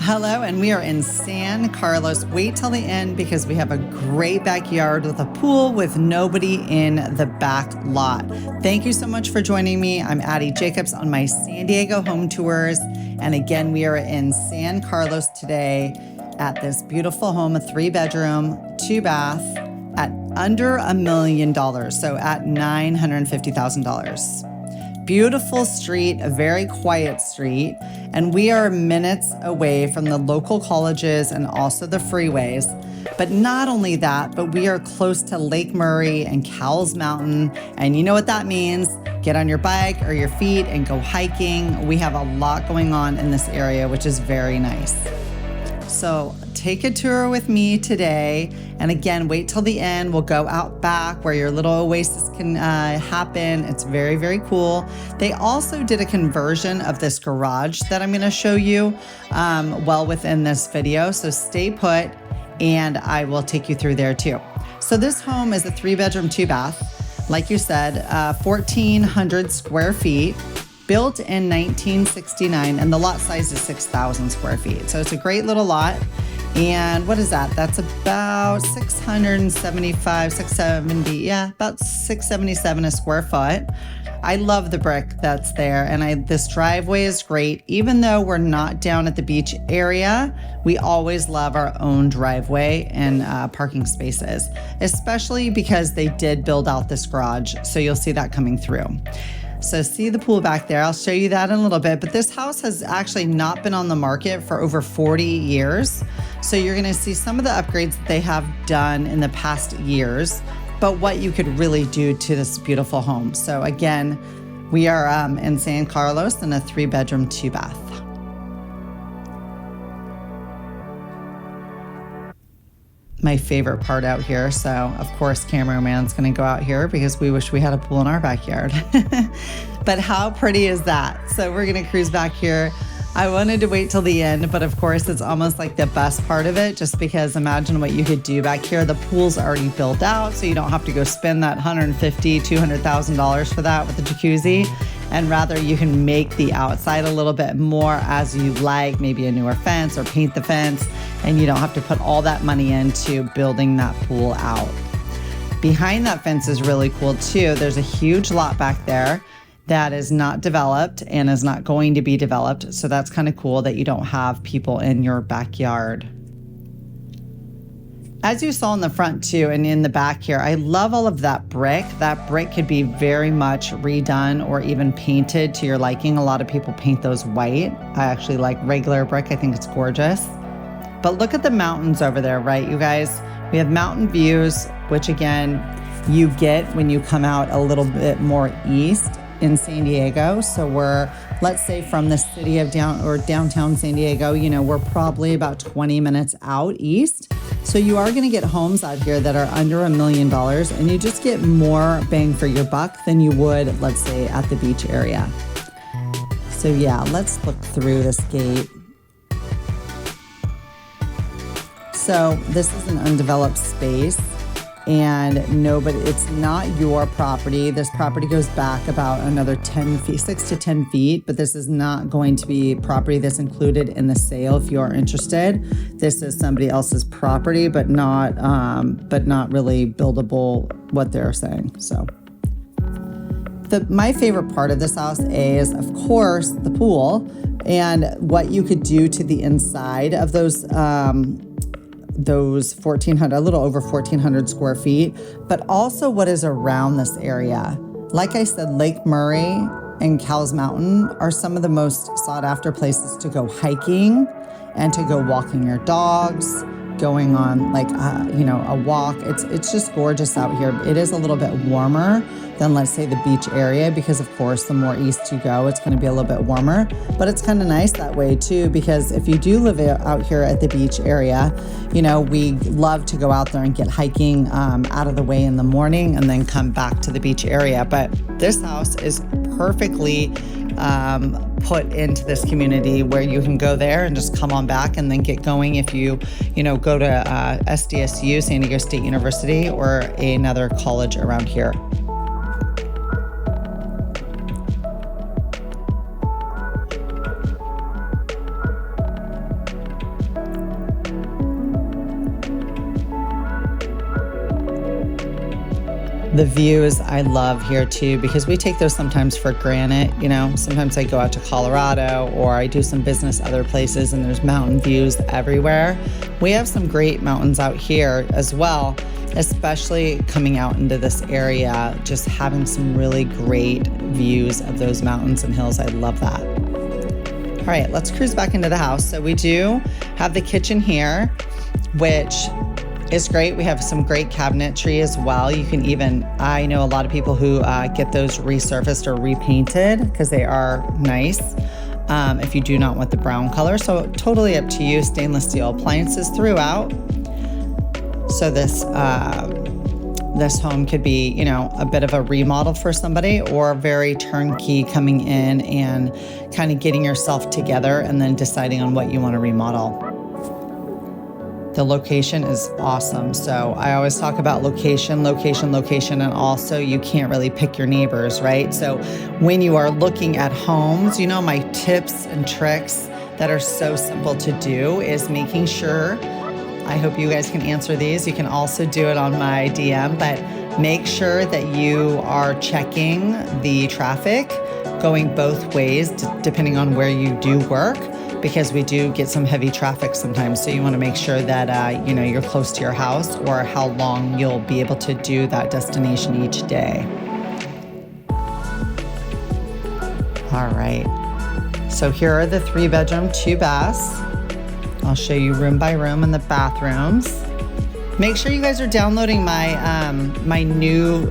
Hello, and we are in San Carlos. Wait till the end because we have a great backyard with a pool with nobody in the back lot. Thank you so much for joining me. I'm Addie Jacobs on my San Diego home tours. And again, we are in San Carlos today at this beautiful home, a 3-bedroom, 2-bath at under $1 million. So at $950,000. Beautiful street, a very quiet street, and we are minutes away from the local colleges and also the freeways. But not only that, but we are close to Lake Murray and Cowles Mountain, and you know what that means. Get on your bike or your feet and go hiking. We have a lot going on in this area, which is very nice. So take a tour with me today. And again, wait till the end. We'll go out back where your little oasis can happen. It's very, very cool. They also did a conversion of this garage that I'm going to show you well within this video. So stay put and I will take you through there too. So this home is a 3-bedroom, 2-bath. Like you said, 1,400 square feet. Built in 1969, and the lot size is 6,000 square feet. So it's a great little lot. And what is that? That's about 677 a square foot. I love the brick that's there, and this driveway is great. Even though we're not down at the beach area, we always love our own driveway and parking spaces, especially because they did build out this garage. So you'll see that coming through. So see the pool back there. I'll show you that in a little bit, but this house has actually not been on the market for over 40 years. So you're gonna see some of the upgrades that they have done in the past years, but what you could really do to this beautiful home. So again, we are in San Carlos in a 3-bedroom, 2-bath. My favorite part out here. So of course, cameraman's gonna go out here because we wish we had a pool in our backyard. But how pretty is that? So we're gonna cruise back here. I wanted to wait till the end, but of course it's almost like the best part of it, just because imagine what you could do back here. The pool's already built out, so you don't have to go spend that $150,000, $200,000 for that with the jacuzzi. And rather you can make the outside a little bit more as you like, maybe a newer fence or paint the fence, and you don't have to put all that money into building that pool out. Behind that fence is really cool too. There's a huge lot back there that is not developed and is not going to be developed. So that's kind of cool that you don't have people in your backyard. As you saw in the front too, and in the back here, I love all of that brick. That brick could be very much redone or even painted to your liking. A lot of people paint those white. I actually like regular brick. I think it's gorgeous. But look at the mountains over there, right, you guys? We have mountain views, which again, you get when you come out a little bit more east in San Diego. So we're, let's say from the city of downtown San Diego, you know, we're probably about 20 minutes out east. So you are going to get homes out here that are under $1 million, and you just get more bang for your buck than you would, let's say, at the beach area. So yeah, let's look through this gate. So this is an undeveloped space, and it's not your property. This property goes back about another 10 feet, 6 to 10 feet, but this is not going to be property that's included in the sale if you are interested. This is somebody else's property, but not really buildable, what they're saying. So my favorite part of this house is, of course, the pool and what you could do to the inside of those 1,400, a little over 1,400 square feet, but also what is around this area. Like I said, Lake Murray and Cowles Mountain are some of the most sought after places to go hiking and to go walking your dogs, going on like a walk. It's just gorgeous out here. It is a little bit warmer than, let's say, the beach area, because of course the more east you go, it's going to be a little bit warmer. But it's kind of nice that way too, because if you do live out here at the beach area, you know, we love to go out there and get hiking out of the way in the morning and then come back to the beach area. But this house is perfectly put into this community where you can go there and just come on back and then get going if you go to SDSU, San Diego State University, or another college around here. The views I love here too, because we take those sometimes for granted. You know, sometimes I go out to Colorado or I do some business other places and there's mountain views everywhere. We have some great mountains out here as well, especially coming out into this area, just having some really great views of those mountains and hills. I love that. All right, let's cruise back into the house. So we do have the kitchen here, which is great. We have some great cabinetry as well. You can even, I know a lot of people who get those resurfaced or repainted because they are nice if you do not want the brown color. So totally up to you. Stainless steel appliances throughout. So this home could be, you know, a bit of a remodel for somebody or very turnkey coming in and kind of getting yourself together and then deciding on what you want to remodel. The location is awesome. So I always talk about location, and also you can't really pick your neighbors, right? So when you are looking at homes, you know, my tips and tricks that are so simple to do is making sure, I hope you guys can answer these. You can also do it on my DM, but make sure that you are checking the traffic going both ways, depending on where you do work, because we do get some heavy traffic sometimes. So you want to make sure that, you know, you're close to your house or how long you'll be able to do that destination each day. All right. So here are the 3-bedroom, 2 baths. I'll show you room by room and the bathrooms. Make sure you guys are downloading my new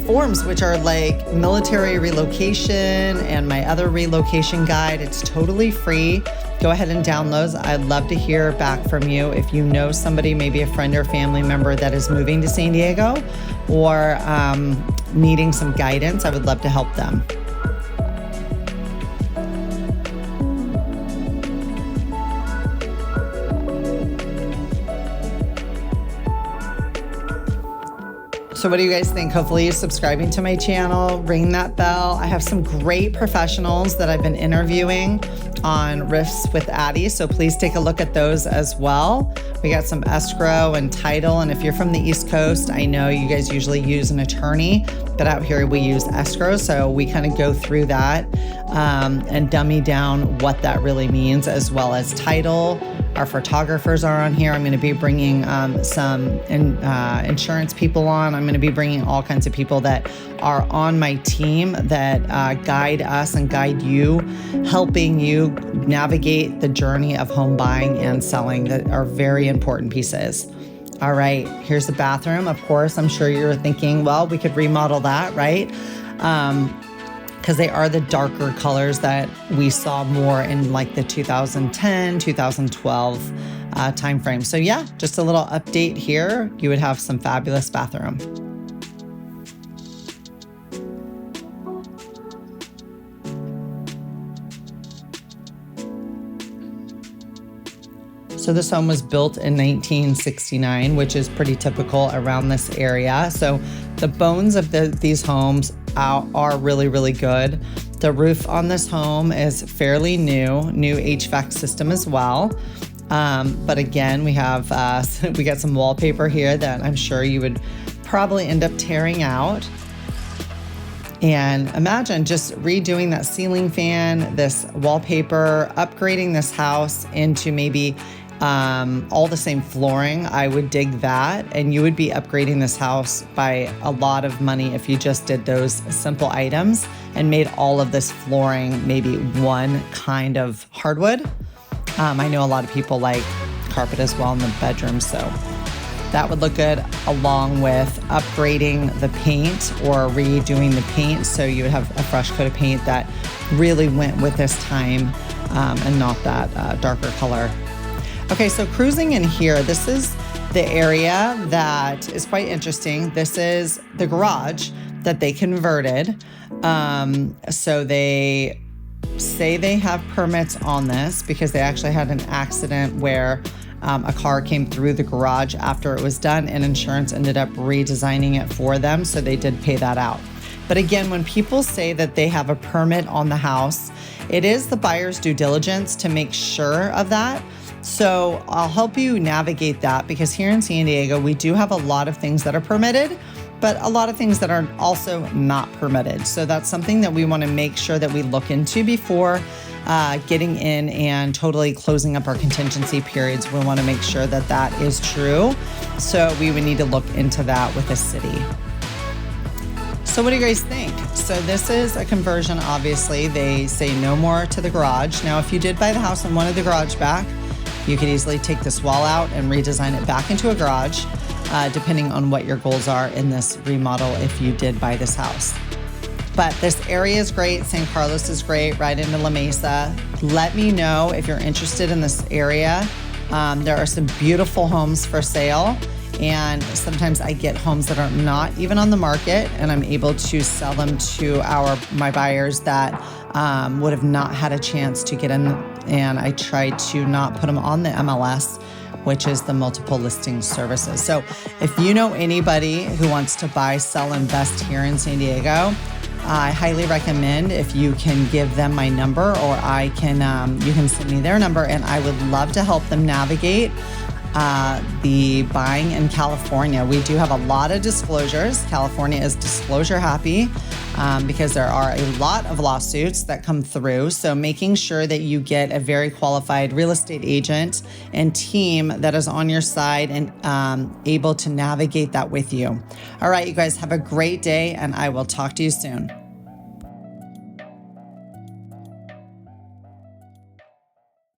forms, which are like military relocation and my other relocation guide. It's totally free. Go ahead and download. I'd love to hear back from you. If you know somebody, maybe a friend or family member that is moving to San Diego or needing some guidance, I would love to help them. So what do you guys think? Hopefully you're subscribing to my channel, ring that bell. I have some great professionals that I've been interviewing on Riffs with Addie, so please take a look at those as well. We got some escrow and title, and if you're from the East Coast, I know you guys usually use an attorney, but out here we use escrow, so we kind of go through that and dummy down what that really means, as well as title. Our photographers are on here. I'm going to be bringing some insurance people on. I'm going to be bringing all kinds of people that are on my team that guide us and guide you, helping you navigate the journey of home buying and selling, that are very important pieces. All right, here's the bathroom. Of course, I'm sure you're thinking, well, we could remodel that, right? Because they are the darker colors that we saw more in like the 2010, 2012 time frame. So yeah, just a little update here. You would have some fabulous bathroom. So this home was built in 1969, which is pretty typical around this area. So the bones of these homes are really, really good. The roof on this home is fairly new HVAC system as well. But again, we got some wallpaper here that I'm sure you would probably end up tearing out. And imagine just redoing that ceiling fan, this wallpaper, upgrading this house into maybe all the same flooring. I would dig that, and you would be upgrading this house by a lot of money if you just did those simple items and made all of this flooring maybe one kind of hardwood. I know a lot of people like carpet as well in the bedroom, so that would look good, along with upgrading the paint or redoing the paint, so you would have a fresh coat of paint that really went with this time and not that darker color. Okay, so cruising in here, this is the area that is quite interesting. This is the garage that they converted. So they say they have permits on this because they actually had an accident where a car came through the garage after it was done, and insurance ended up redesigning it for them. So they did pay that out. But again, when people say that they have a permit on the house, it is the buyer's due diligence to make sure of that. So I'll help you navigate that, because here in San Diego, we do have a lot of things that are permitted, but a lot of things that are also not permitted. So that's something that we want to make sure that we look into before getting in and totally closing up our contingency periods. We want to make sure that that is true. So we would need to look into that with the city. So what do you guys think? So this is a conversion, obviously. They say no more to the garage. Now, if you did buy the house and wanted the garage back, you could easily take this wall out and redesign it back into a garage, depending on what your goals are in this remodel if you did buy this house. But this area is great. San Carlos is great, right into La Mesa. Let me know if you're interested in this area. There are some beautiful homes for sale. And sometimes I get homes that are not even on the market, and I'm able to sell them to my buyers that would have not had a chance to get in. And I try to not put them on the MLS, which is the multiple listing services. So if you know anybody who wants to buy, sell, invest here in San Diego, I highly recommend if you can give them my number, or you can send me their number, and I would love to help them navigate the buying in California. We do have a lot of disclosures. California is disclosure happy because there are a lot of lawsuits that come through. So making sure that you get a very qualified real estate agent and team that is on your side and able to navigate that with you. All right, you guys have a great day, and I will talk to you soon.